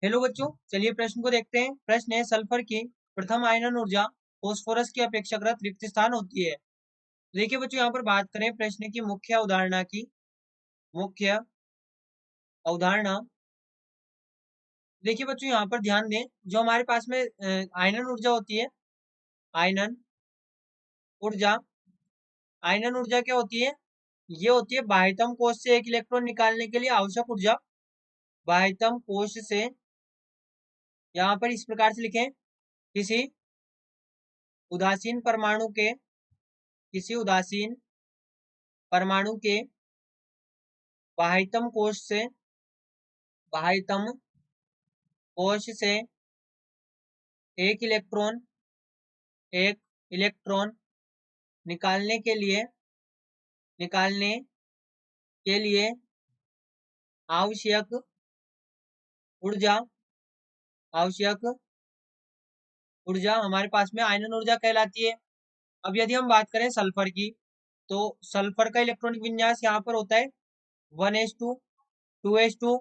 Hello बच्चों, चलिए प्रश्न को देखते हैं। प्रश्न है, सल्फर की प्रथम आयनन ऊर्जा फास्फोरस की अपेक्षाकृत रिक्त स्थान होती है। देखिए बच्चों, यहाँ पर बात करें प्रश्न की मुख्य अवधारणा की। मुख्य अवधारणा, देखिए बच्चों यहाँ पर ध्यान दें, जो हमारे पास में आयनन ऊर्जा होती है, आयनन ऊर्जा, आयनन ऊर्जा क्या होती है? ये होती है बाह्यतम कोश से एक इलेक्ट्रॉन निकालने के लिए आवश्यक ऊर्जा। बाह्यतम कोश से, यहाँ पर इस प्रकार से लिखें, किसी उदासीन परमाणु के, किसी उदासीन परमाणु के बाह्यतम कोश से, बाह्यतम कोश से एक इलेक्ट्रॉन, एक इलेक्ट्रॉन निकालने के लिए, निकालने के लिए आवश्यक ऊर्जा, आवश्यक ऊर्जा हमारे पास में आयनन ऊर्जा कहलाती है। अब यदि हम बात करें सल्फर की, तो सल्फर का इलेक्ट्रॉनिक विन्यास यहाँ पर होता है 1s2, 2s2,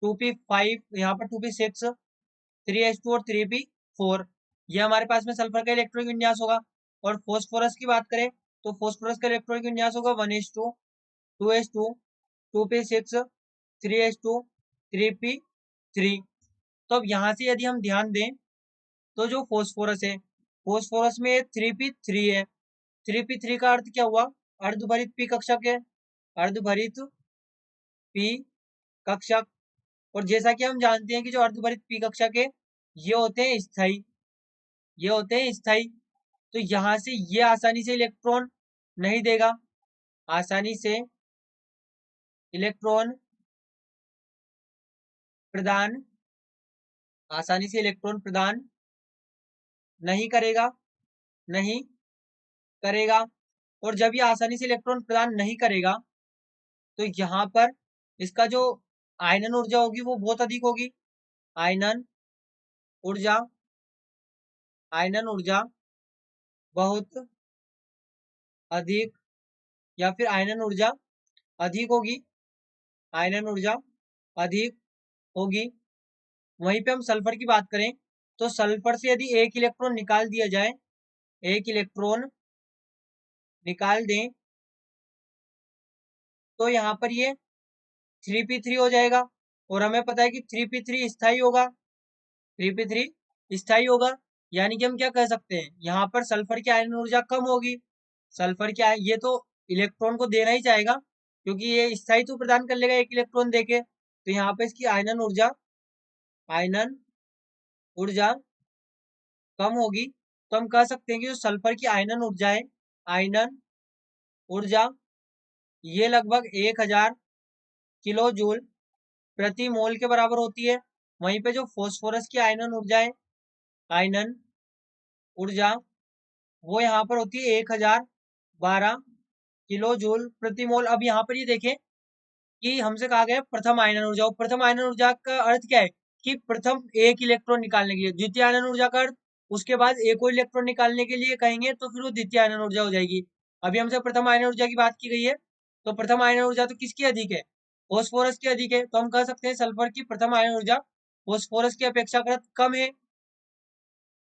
2p5, यहाँ पर 2p6, 3s2 और 3p4। ये हमारे पास में सल्फर का इलेक्ट्रॉनिक विन्यास होगा। और फॉस्फोरस की बात करें तो फॉस्फोरस का इलेक्ट्रॉनिक विन्यास होगा 1s2, 2s2, 2p6, 3s2, 3p3। तो अब यहाँ से यदि हम ध्यान दें तो जो फॉस्फोरस है, फॉस्फोरस में 3p3 है। 3p3 का अर्थ क्या हुआ? अर्धभरित p कक्षक है, अर्धभरित p कक्षक। और जैसा कि हम जानते हैं कि जो अर्धभरित p कक्षक है ये होते हैं स्थायी, ये होते हैं स्थायी। तो यहाँ से ये आसानी से इलेक्ट्रॉन नहीं देगा, आसानी से इलेक्ट्रॉन प्रदान, आसानी से इलेक्ट्रॉन प्रदान नहीं करेगा, नहीं करेगा। और जब ये आसानी से इलेक्ट्रॉन प्रदान नहीं करेगा तो यहाँ पर इसका जो आयनन ऊर्जा होगी वो बहुत अधिक होगी। आयनन ऊर्जा, आयनन ऊर्जा बहुत अधिक, या फिर आयनन ऊर्जा अधिक होगी, आयनन ऊर्जा अधिक होगी। वहीं पे हम सल्फर की बात करें तो सल्फर से यदि एक इलेक्ट्रॉन निकाल दिया जाए, एक इलेक्ट्रॉन निकाल दें, तो यहाँ पर ये 3p3 हो जाएगा। और हमें पता है कि 3p3 स्थायी होगा, 3p3 स्थायी होगा। यानी कि हम क्या कह सकते हैं, यहाँ पर सल्फर की आयनन ऊर्जा कम होगी। सल्फर की ये तो इलेक्ट्रॉन को देना ही चाहेगा, क्योंकि ये स्थायी तो प्रदान कर लेगा एक इलेक्ट्रॉन देके। तो यहाँ पे इसकी आयनन ऊर्जा, आयनन ऊर्जा कम होगी। तो हम कह सकते हैं कि जो सल्फर की आयनन ऊर्जा है, आयनन ऊर्जा, ये लगभग 1000 किलो जूल प्रति मोल के बराबर होती है। वहीं पे जो फॉस्फोरस की आयनन ऊर्जा है, आयनन ऊर्जा, वो यहाँ पर होती है 1012 किलो जूल प्रति मोल। अब यहाँ पर ये देखें कि हमसे कहा गया प्रथम आयनन ऊर्जा, और प्रथम आयनन ऊर्जा का अर्थ क्या है कि प्रथम एक इलेक्ट्रॉन निकालने के लिए। द्वितीय आयनन ऊर्जा का अर्थ उसके बाद एक और इलेक्ट्रॉन निकालने के लिए कहेंगे तो फिर वो द्वितीय आयनन ऊर्जा हो जाएगी। अभी हमसे प्रथम आयनन ऊर्जा की बात की गई है, तो प्रथम आयनन ऊर्जा तो किसकी अधिक है? फॉस्फोरस की अधिक है। तो हम कह सकते हैं सल्फर की प्रथम आयनन ऊर्जा फॉस्फोरस की अपेक्षाकृत कम है,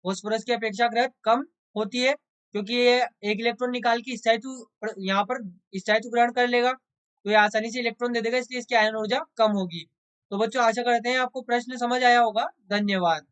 फॉस्फोरस की अपेक्षाकृत कम होती है, क्योंकि ये एक इलेक्ट्रॉन निकाल के स्थायित्व, यहाँ पर स्थायित्व ग्रहण कर लेगा, तो ये आसानी से इलेक्ट्रॉन दे देगा, इसलिए इसकी आयनन ऊर्जा कम होगी। तो बच्चों आशा करते हैं आपको प्रश्न समझ आया होगा। धन्यवाद।